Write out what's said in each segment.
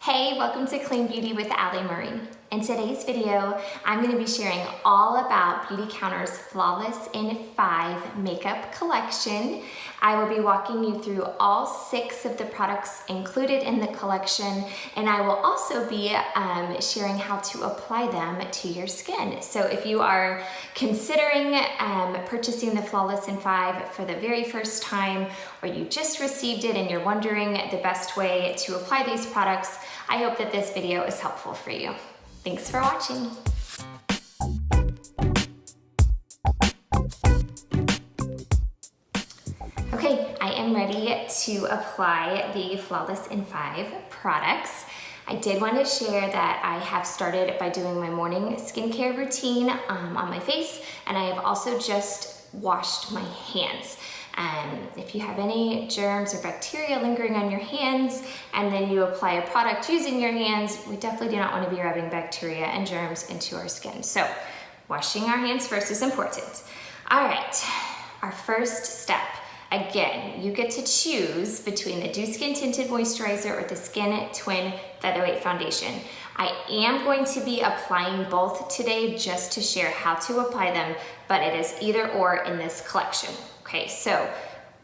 Hey, welcome to Clean Beauty with Alli Marie. In today's video, I'm going to be sharing all about Beautycounter's Flawless in 5 makeup collection. I will be walking you through all 6 of the products included in the collection, and I will also be sharing how to apply them to your skin. So if you are considering purchasing the Flawless in 5 for the very first time, or you just received it and you're wondering the best way to apply these products, I hope that this video is helpful for you. Thanks for watching. Okay, I am ready to apply the Flawless in 5 products. I did want to share that I have started by doing my morning skincare routine on my face, and I have also just washed my hands. If you have any germs or bacteria lingering on your hands and then you apply a product using your hands, we definitely do not want to be rubbing bacteria and germs into our skin. So washing our hands first is important. All right, our first step. Again, you get to choose between the Dew Skin Tinted Moisturizer or the Skin Twin Featherweight Foundation. I am going to be applying both today just to share how to apply them, but it is either or in this collection. Okay, so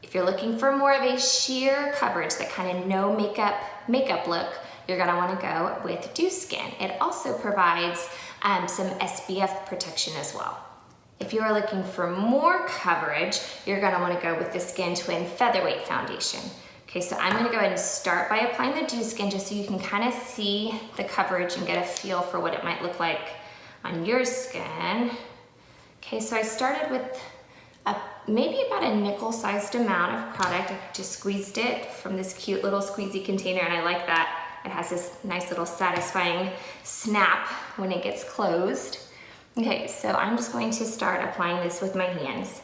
if you're looking for more of a sheer coverage, that kind of no makeup look, you're gonna wanna go with Dew Skin. It also provides some SPF protection as well. If you are looking for more coverage, you're gonna wanna go with the Skin Twin Featherweight Foundation. Okay, so I'm gonna go ahead and start by applying the Dew Skin just so you can kind of see the coverage and get a feel for what it might look like on your skin. Okay, so I started with maybe about a nickel-sized amount of product. I just squeezed it from this cute little squeezy container, and I like that. It has this nice little satisfying snap when it gets closed. Okay, so I'm just going to start applying this with my hands.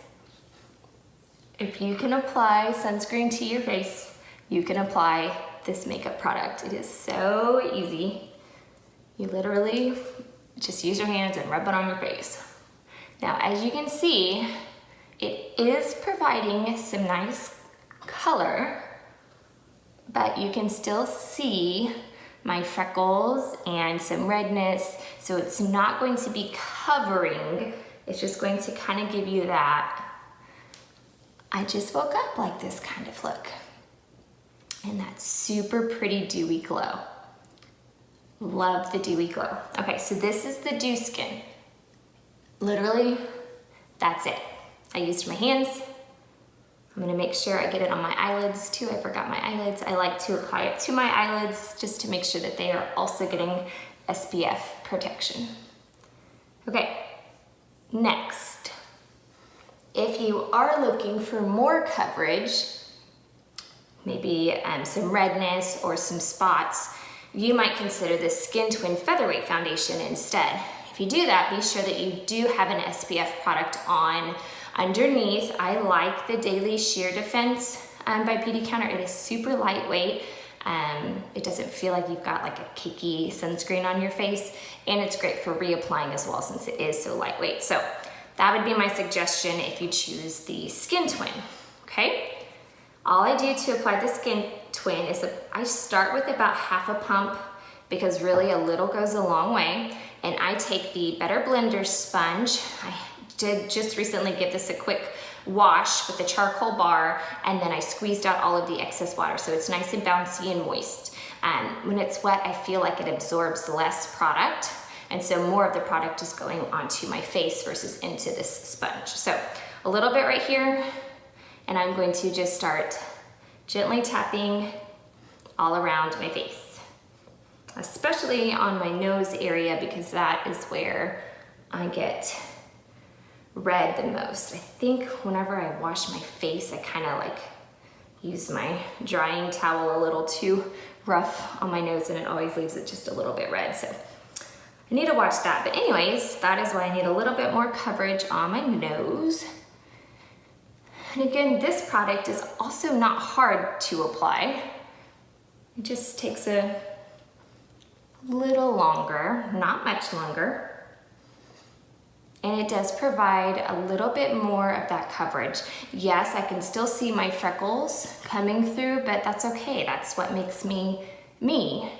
If you can apply sunscreen to your face, you can apply this makeup product. It is so easy. You literally just use your hands and rub it on your face. Now, as you can see, it is providing some nice color, but you can still see my freckles and some redness, so it's not going to be covering, it's just going to kind of give you that I just woke up like this kind of look. And that super pretty dewy glow. Love the dewy glow. Okay, so this is the Dew Skin. Literally, that's it. I used my hands. I'm gonna make sure I get it on my eyelids too. I forgot my eyelids. I like to apply it to my eyelids just to make sure that they are also getting SPF protection. Okay, next. If you are looking for more coverage, maybe some redness or some spots, you might consider the Skin Twin Featherweight Foundation instead. If you do that, be sure that you do have an SPF product on underneath. I like the Daily Sheer Defense by Beautycounter. It is super lightweight. It doesn't feel like you've got like a cakey sunscreen on your face, and it's great for reapplying as well since it is so lightweight. So that would be my suggestion if you choose the Skin Twin, okay? All I do to apply the Skin Twin is I start with about half a pump because really a little goes a long way. And I take the Better Blender sponge. I did just recently give this a quick wash with the charcoal bar, and then I squeezed out all of the excess water so it's nice and bouncy and moist. When it's wet, I feel like it absorbs less product, and so more of the product is going onto my face versus into this sponge. So a little bit right here, and I'm going to just start gently tapping all around my face, especially on my nose area because that is where I get red the most. I think whenever I wash my face, I kind of like use my drying towel a little too rough on my nose, and it always leaves it just a little bit red. So I need to watch that. But anyways, that is why I need a little bit more coverage on my nose. And again, this product is also not hard to apply. It just takes a little longer, not much longer. And it does provide a little bit more of that coverage. Yes, I can still see my freckles coming through, but that's okay. That's what makes me me.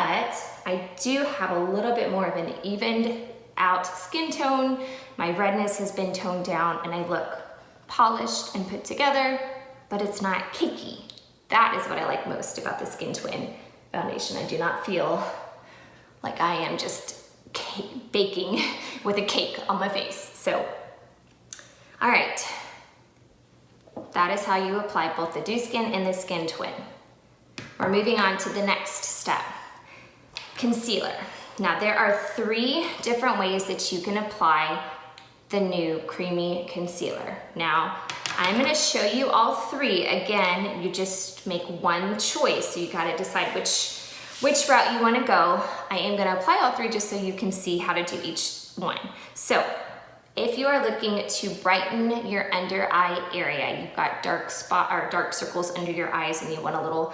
but I do have a little bit more of an evened out skin tone. My redness has been toned down and I look polished and put together, but it's not cakey. That is what I like most about the Skin Twin foundation. I do not feel like I am just baking with a cake on my face. So, all right. That is how you apply both the Dew Skin and the Skin Twin. We're moving on to the next step, concealer. Now there are 3 different ways that you can apply the new creamy concealer. Now, I'm gonna show you all 3. Again, you just make one choice, so you gotta decide which route you wanna go. I am gonna apply all 3 just so you can see how to do each one. So, if you are looking to brighten your under eye area, you've got dark circles under your eyes and you want a little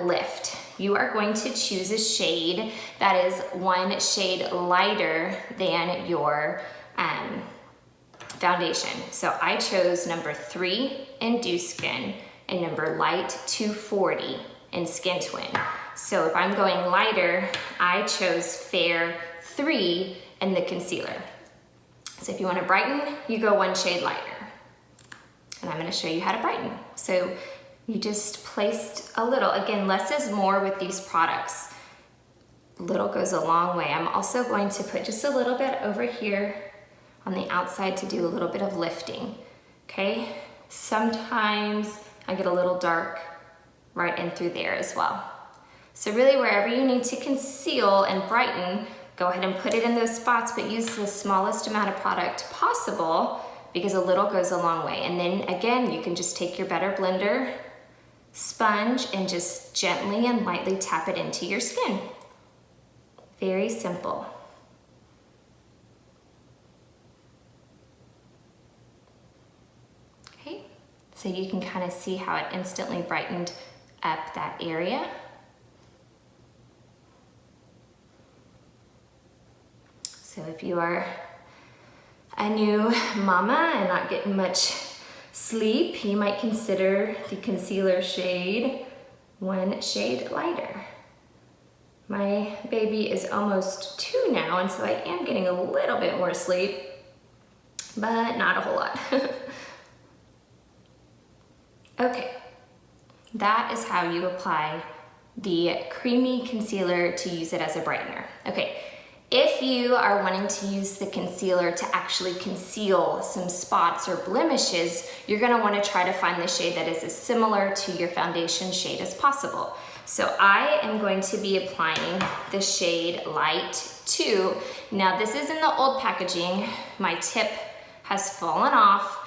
lift, you are going to choose a shade that is 1 shade lighter than your foundation. So I chose number 3 in Dew Skin and number light 240 in Skin Twin. So if I'm going lighter, I chose Fair 3 in the concealer. So if you want to brighten, you go 1 shade lighter. And I'm going to show you how to brighten. So you just placed a little. Again, less is more with these products. Little goes a long way. I'm also going to put just a little bit over here on the outside to do a little bit of lifting, okay? Sometimes I get a little dark right in through there as well. So really wherever you need to conceal and brighten, go ahead and put it in those spots, but use the smallest amount of product possible because a little goes a long way. And then again, you can just take your Better Blender sponge and just gently and lightly tap it into your skin. Very simple. Okay, so you can kind of see how it instantly brightened up that area. So if you are a new mama and not getting much sleep, you might consider the concealer shade 1 shade lighter. My baby is almost 2 now, and so I am getting a little bit more sleep, but not a whole lot. Okay, that is how you apply the creamy concealer to use it as a brightener. Okay. If you are wanting to use the concealer to actually conceal some spots or blemishes, you're gonna wanna try to find the shade that is as similar to your foundation shade as possible. So I am going to be applying the shade Light 2. Now this is in the old packaging. My tip has fallen off.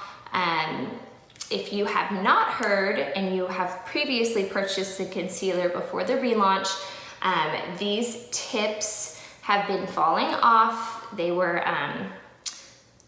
If you have not heard and you have previously purchased the concealer before the relaunch, these tips have been falling off. They were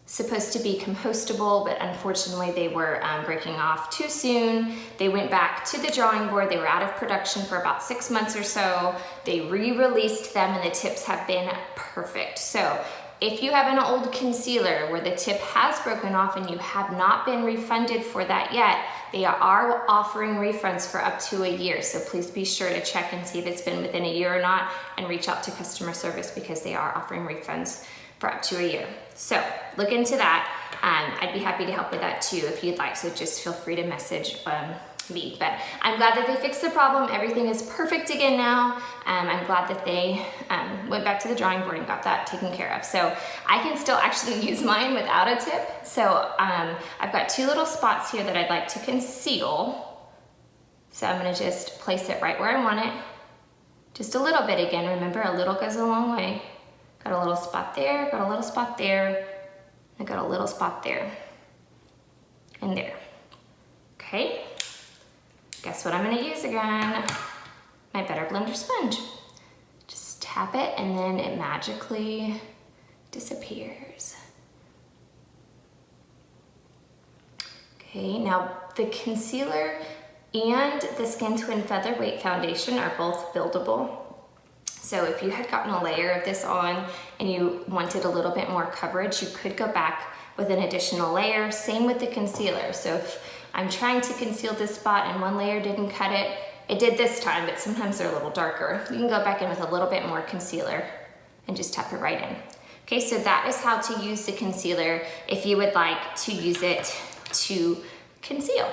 supposed to be compostable, but unfortunately they were breaking off too soon. They went back to the drawing board. They were out of production for about 6 months or so. They re-released them and the tips have been perfect. So if you have an old concealer where the tip has broken off and you have not been refunded for that yet, they are offering refunds for up to a year. So please be sure to check and see if it's been within a year or not and reach out to customer service because they are offering refunds for up to a year. So look into that. I'd be happy to help with that too if you'd like. So just feel free to message me. But I'm glad that they fixed the problem. Everything is perfect again now. I'm glad that they went back to the drawing board and got that taken care of. So I can still actually use mine without a tip. So I've got 2 little spots here that I'd like to conceal. So I'm gonna just place it right where I want it. Just a little bit again. Remember, a little goes a long way. Got a little spot there, got a little spot there, I got a little spot there, and there. Okay. Guess what I'm gonna use again? My Better Blender sponge. Just tap it and then it magically disappears. Okay, now the concealer and the Skin Twin Featherweight Foundation are both buildable. So if you had gotten a layer of this on and you wanted a little bit more coverage, you could go back with an additional layer. Same with the concealer. So if I'm trying to conceal this spot and one layer didn't cut it, It did this time, but sometimes they're a little darker. You can go back in with a little bit more concealer and just tap it right in. Okay, so that is how to use the concealer if you would like to use it to conceal.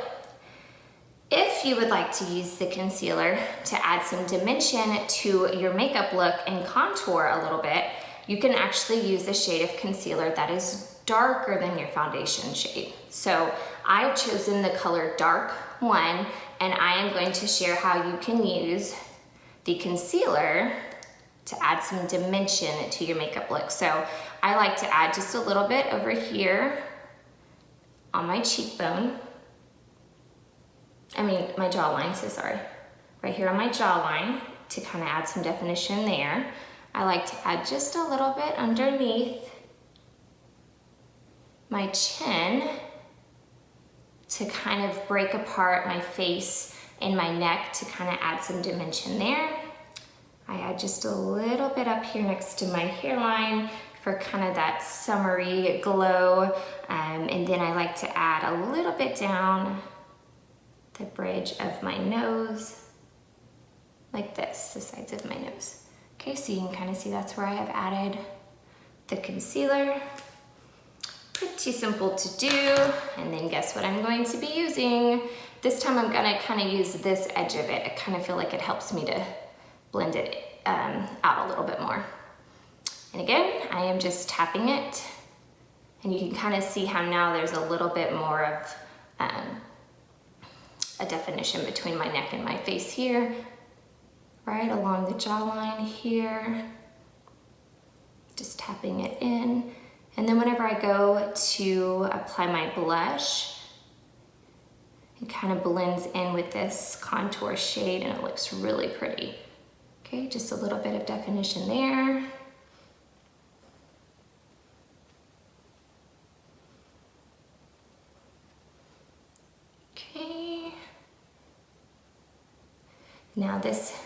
If you would like to use the concealer to add some dimension to your makeup look and contour a little bit, you can actually use a shade of concealer that is darker than your foundation shade. So I've chosen the color Dark 1, and I am going to share how you can use the concealer to add some dimension to your makeup look. So I like to add just a little bit over here on my cheekbone. My jawline, so sorry. Right here on my jawline to kind of add some definition there. I like to add just a little bit underneath my chin to kind of break apart my face and my neck to kind of add some dimension there. I add just a little bit up here next to my hairline for kind of that summery glow. And then I like to add a little bit down the bridge of my nose, like this, the sides of my nose. Okay, so you can kind of see that's where I have added the concealer. Pretty simple to do. And then guess what I'm going to be using? This time I'm gonna kind of use this edge of it. I kind of feel like it helps me to blend it out a little bit more. And again, I am just tapping it, and you can kind of see how now there's a little bit more of a definition between my neck and my face here, right along the jawline here. Just tapping it in. And then whenever I go to apply my blush, it kind of blends in with this contour shade and it looks really pretty. Okay, just a little bit of definition there. Okay. Now this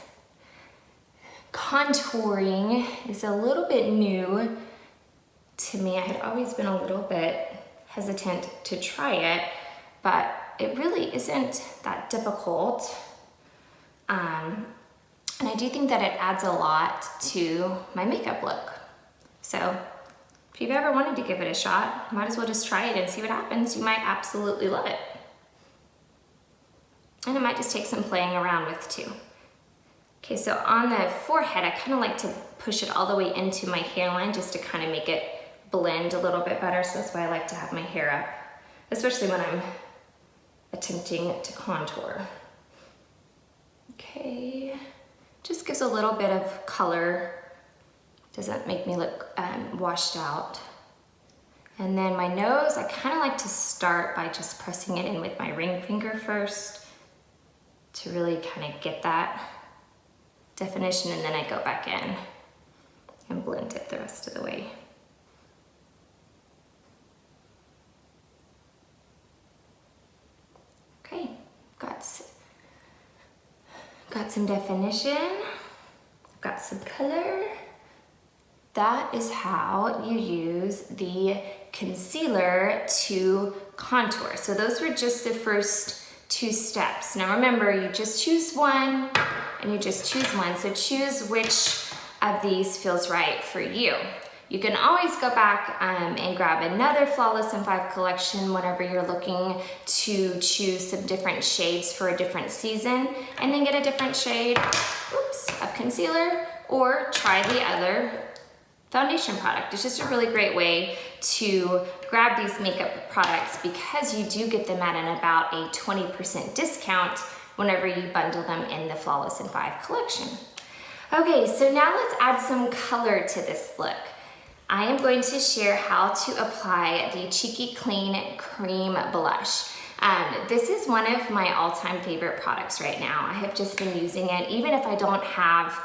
contouring is a little bit new to me. I had always been a little bit hesitant to try it, but it really isn't that difficult. And I do think that it adds a lot to my makeup look. So if you've ever wanted to give it a shot, might as well just try it and see what happens. You might absolutely love it. And it might just take some playing around with too. Okay, so on the forehead, I kind of like to push it all the way into my hairline just to kind of make it blend a little bit better. So that's why I like to have my hair up, especially when I'm attempting to contour. Okay, just gives a little bit of color. Doesn't make me look washed out. And then my nose, I kind of like to start by just pressing it in with my ring finger first to really kind of get that definition, and then I go back in and blend it the rest of the way. Okay, got some definition, got some color. That is how you use the concealer to contour. So those were just the first 2 steps. Now remember, you just choose one and you just choose one. So choose which of these feels right for you. You can always go back and grab another Flawless in 5 collection whenever you're looking to choose some different shades for a different season, and then get a different shade, of concealer, or try the other foundation product. It's just a really great way to grab these makeup products because you do get them at about a 20% discount whenever you bundle them in the Flawless in 5 collection. Okay, so now let's add some color to this look. I am going to share how to apply the Cheeky Clean Cream Blush. This is one of my all-time favorite products right now. I have just been using it even if I don't have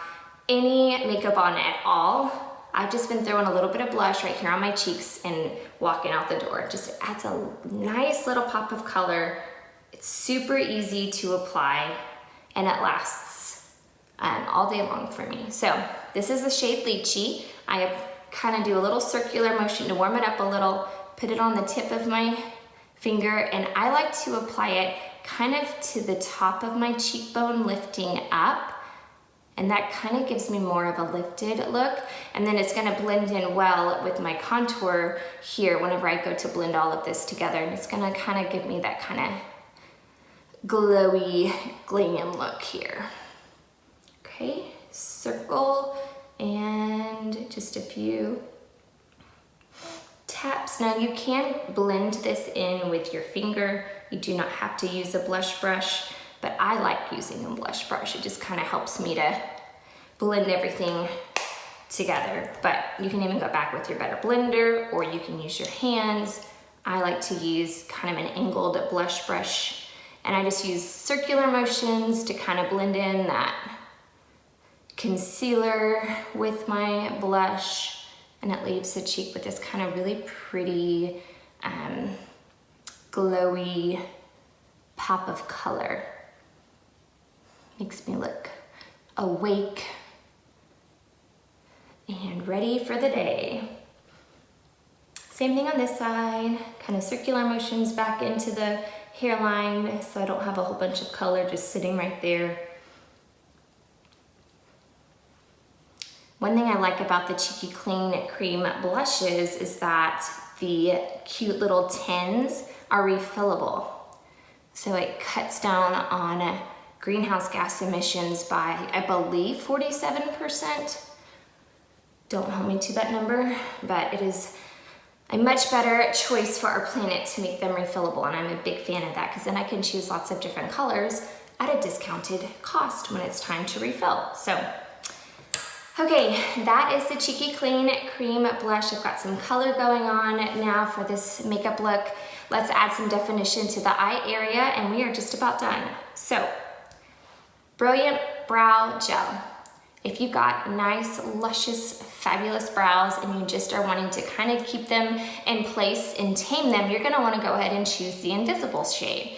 any makeup on at all. I've just been throwing a little bit of blush right here on my cheeks and walking out the door. Just adds a nice little pop of color. It's super easy to apply and it lasts all day long for me. So this is the shade Lychee. I kind of do a little circular motion to warm it up a little, put it on the tip of my finger, and I like to apply it kind of to the top of my cheekbone, lifting up. And that kind of gives me more of a lifted look. And then it's gonna blend in well with my contour here whenever I go to blend all of this together. And it's gonna kind of give me that kind of glowy glam look here. Okay, circle and just a few taps. Now you can blend this in with your finger. You do not have to use a blush brush, but I like using a blush brush. It just kind of helps me to blend everything together. But you can even go back with your better blender, or you can use your hands. I like to use kind of an angled blush brush, and I just use circular motions to kind of blend in that concealer with my blush, and it leaves the cheek with this kind of really pretty, glowy pop of color. Makes me look awake and ready for the day. Same thing on this side, kind of circular motions back into the hairline so I don't have a whole bunch of color just sitting right there. One thing I like about the Cheeky Clean Cream blushes is that the cute little tins are refillable. So it cuts down on greenhouse gas emissions by, I believe, 47%. Don't hold me to that number, but it is a much better choice for our planet to make them refillable. And I'm a big fan of that because then I can choose lots of different colors at a discounted cost when it's time to refill. So, okay, that is the Cheeky Clean Cream Blush. I've got some color going on now for this makeup look. Let's add some definition to the eye area, and we are just about done. So, Brilliant Brow Gel. If you've got nice, luscious, fabulous brows and you just are wanting to kind of keep them in place and tame them, you're gonna wanna go ahead and choose the Invisible shade.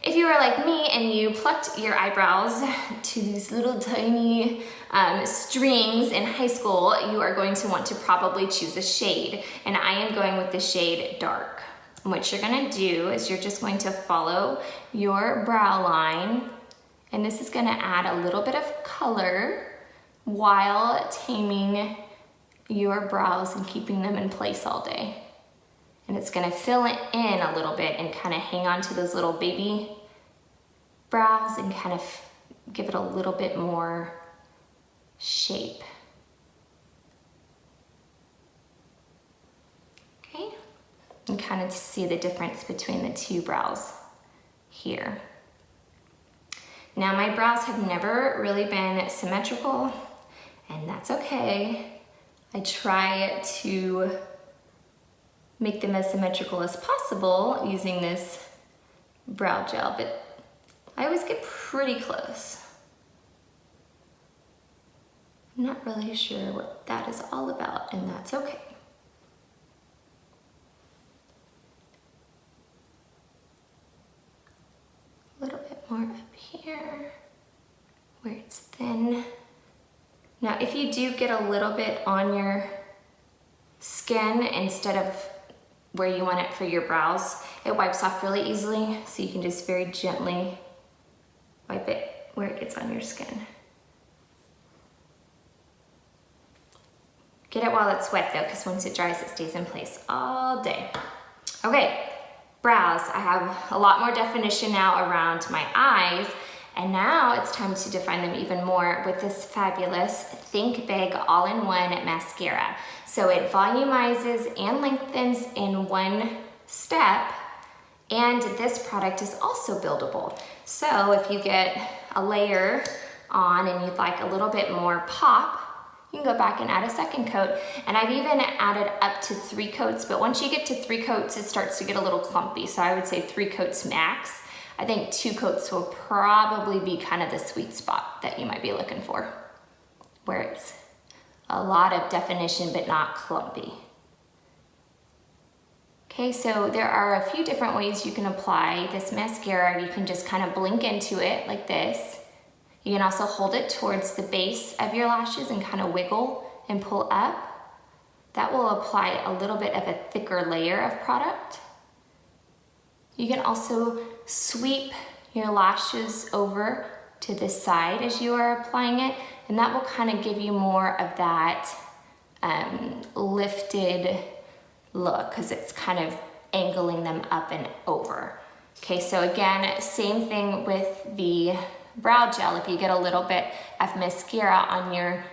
If you are like me and you plucked your eyebrows to these little tiny strings in high school, you are going to want to probably choose a shade. And I am going with the shade Dark. And what you're gonna do is you're just going to follow your brow line, and this is gonna add a little bit of color while taming your brows and keeping them in place all day. And it's gonna fill it in a little bit and kind of hang on to those little baby brows and kind of give it a little bit more shape. Okay, and kind of see the difference between the two brows here. Now my brows have never really been symmetrical, and that's okay. I try to make them as symmetrical as possible using this brow gel, but I always get pretty close. I'm not really sure what that is all about, and that's okay. A little bit more up here where it's thin. Now, if you do get a little bit on your skin instead of where you want it for your brows, it wipes off really easily, so you can just very gently wipe it where it gets on your skin. Get it while it's wet though, because once it dries, it stays in place all day. Okay, brows. I have a lot more definition now around my eyes, and now it's time to define them even more with this fabulous Think Big All-in-One Mascara. So it volumizes and lengthens in one step, and this product is also buildable. So if you get a layer on and you'd like a little bit more pop, you can go back and add a second coat. And I've even added up to 3 coats, but once you get to 3 coats, it starts to get a little clumpy. So I would say 3 coats max. I think 2 coats will probably be kind of the sweet spot that you might be looking for, where it's a lot of definition but not clumpy. Okay, so there are a few different ways you can apply this mascara. You can just kind of blink into it like this. You can also hold it towards the base of your lashes and kind of wiggle and pull up. That will apply a little bit of a thicker layer of product. You can also sweep your lashes over to the side as you are applying it, and that will kind of give you more of that lifted look because it's kind of angling them up and over. Okay, so again, same thing with the brow gel. If you get a little bit of mascara on your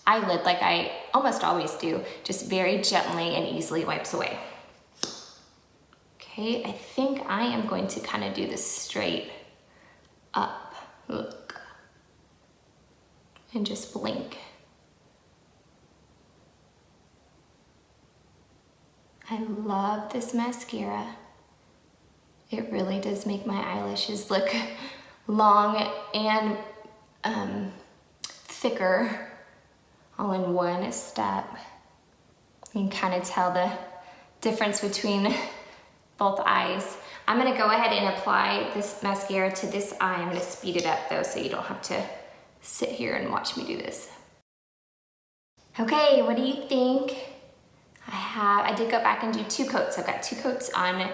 eyelid, like I almost always do, just very gently and easily wipes away. Okay, I think I am going to kind of do this straight up look and just blink. I love this mascara. It really does make my eyelashes look long and thicker all in one step. You can kind of tell the difference between both eyes. I'm gonna go ahead and apply this mascara to this eye. I'm gonna speed it up though so you don't have to sit here and watch me do this. Okay, what do you think? I did go back and do 2 coats. I've got 2 coats on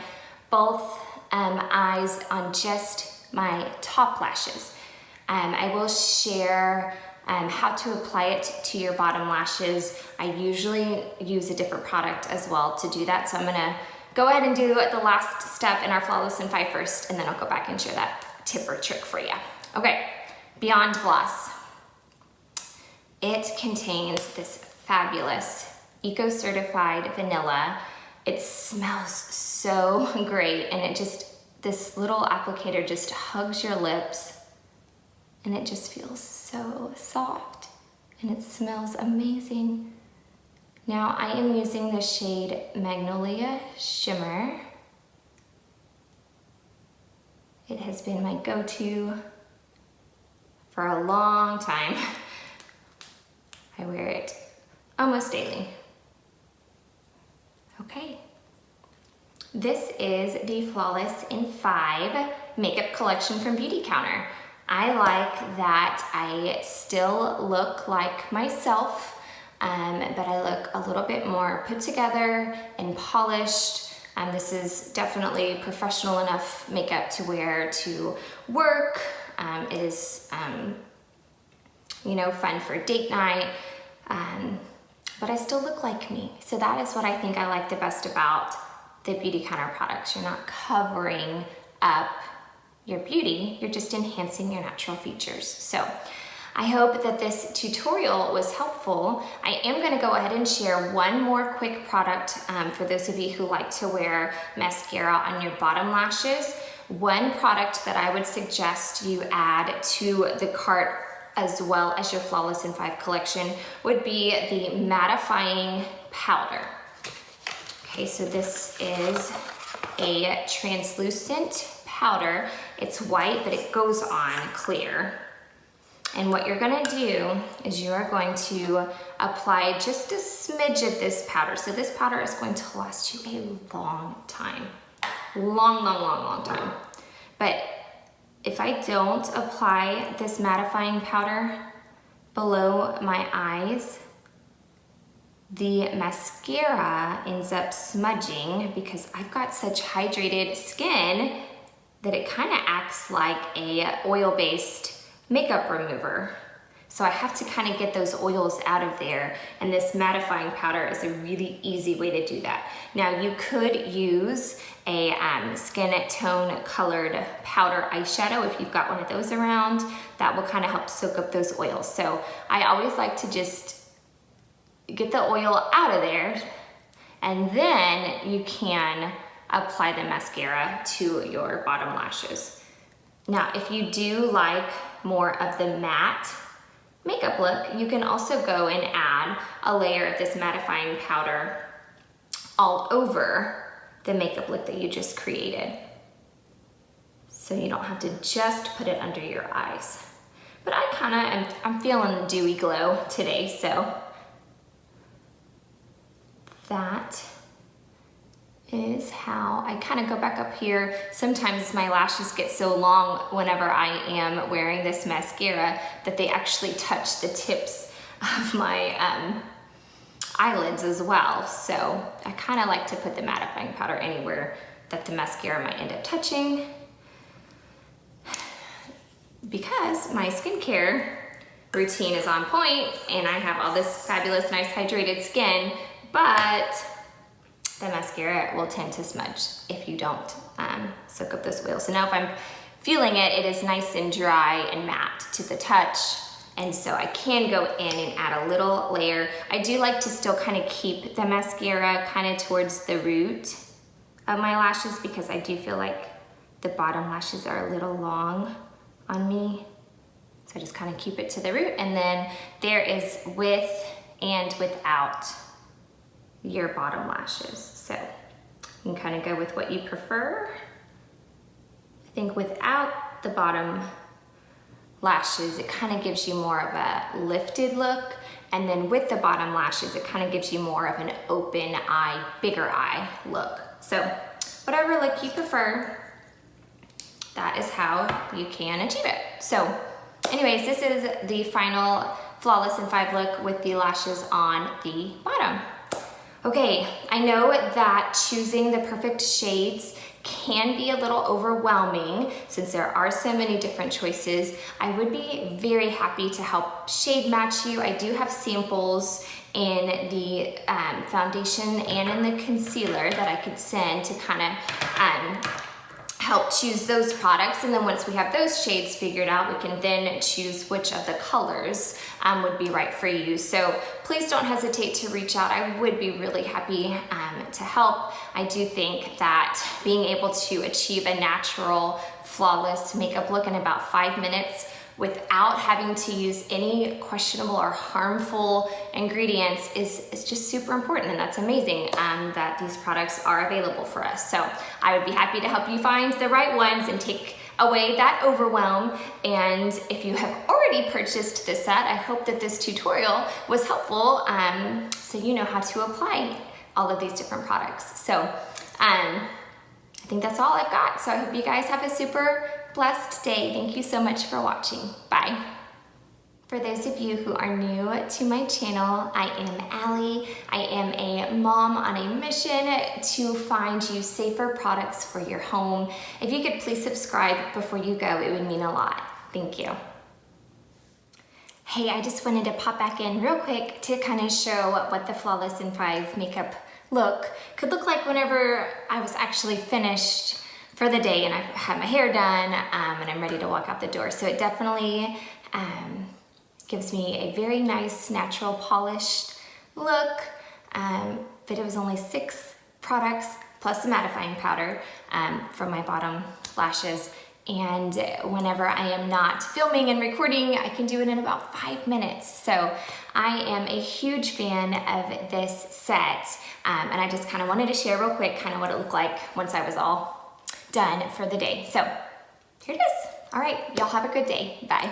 both eyes on just my top lashes. I will share how to apply it to your bottom lashes. I usually use a different product as well to do that, so I'm gonna go ahead and do the last step in our Flawless in 5 first, and then I'll go back and share that tip or trick for you. Okay, Beyond Gloss. It contains this fabulous eco-certified vanilla. It smells so great, and it just, this little applicator just hugs your lips, and it just feels so soft, and it smells amazing. Now I am using the shade Magnolia Shimmer. It has been my go-to for a long time. I wear it almost daily. Okay. This is the Flawless in 5 makeup collection from Beautycounter. I like that I still look like myself, but I look a little bit more put together and polished. This is definitely professional enough makeup to wear to work. It is, you know, fun for date night, but I still look like me. So that is what I think I like the best about the Beautycounter products. You're not covering up your beauty, you're just enhancing your natural features. So I hope that this tutorial was helpful. I am gonna go ahead and share one more quick product for those of you who like to wear mascara on your bottom lashes. One product that I would suggest you add to the cart as well as your Flawless in 5 collection would be the Mattifying powder. Okay, so this is a translucent powder. It's white, but it goes on clear. And what you're gonna do is you are going to apply just a smidge of this powder. So this powder is going to last you a long time. Long time. But if I don't apply this mattifying powder below my eyes, the mascara ends up smudging because I've got such hydrated skin that it kind of acts like a oil-based makeup remover. So I have to kind of get those oils out of there, and this mattifying powder is a really easy way to do that. Now you could use a skin tone colored powder eyeshadow if you've got one of those around. That will kind of help soak up those oils. So I always like to just get the oil out of there, and then you can apply the mascara to your bottom lashes. Now, if you do like more of the matte makeup look, you can also go and add a layer of this mattifying powder all over the makeup look that you just created. So you don't have to just put it under your eyes. But I kind of I'm feeling the dewy glow today, so that is how I kind of go back up here. Sometimes my lashes get so long whenever I am wearing this mascara that they actually touch the tips of my eyelids as well. So I kind of like to put the mattifying powder anywhere that the mascara might end up touching. because my skincare routine is on point and I have all this fabulous, nice hydrated skin, but the mascara will tend to smudge if you don't soak up this oil. So now if I'm feeling it, it is nice and dry and matte to the touch. And so I can go in and add a little layer. I do like to still kind of keep the mascara kind of towards the root of my lashes because I do feel like the bottom lashes are a little long on me. So I just kind of keep it to the root. And then there is with and without your bottom lashes. So you can kind of go with what you prefer. I think without the bottom lashes, it kind of gives you more of a lifted look. And then with the bottom lashes, it kind of gives you more of an open eye, bigger eye look. So whatever look you prefer, that is how you can achieve it. So anyways, this is the final Flawless in 5 look with the lashes on the bottom. Okay, I know that choosing the perfect shades can be a little overwhelming since there are so many different choices. I would be very happy to help shade match you. I do have samples in the foundation and in the concealer that I could send to kind of help choose those products. And then once we have those shades figured out, we can then choose which of the colors would be right for you. So please don't hesitate to reach out. I would be really happy to help. I do think that being able to achieve a natural, flawless makeup look in about 5 minutes without having to use any questionable or harmful ingredients is just super important, and that's amazing that these products are available for us. So I would be happy to help you find the right ones and take away that overwhelm. And if you have already purchased this set, I hope that this tutorial was helpful so you know how to apply all of these different products. So I think that's all I've got. So I hope you guys have a super blessed day. Thank you so much for watching. Bye. For those of you who are new to my channel, I am Alli. I am a mom on a mission to find you safer products for your home. If you could please subscribe before you go, it would mean a lot. Thank you. Hey, I just wanted to pop back in real quick to kind of show what the Flawless in 5 makeup look could look like whenever I was actually finished for the day and I've had my hair done and I'm ready to walk out the door. So it definitely gives me a very nice, natural, polished look. But it was only 6 products plus the mattifying powder for my bottom lashes. And whenever I am not filming and recording, I can do it in about 5 minutes. So I am a huge fan of this set. And I just kind of wanted to share real quick kind of what it looked like once I was all done for the day. So here it is. All right, y'all have a good day. Bye.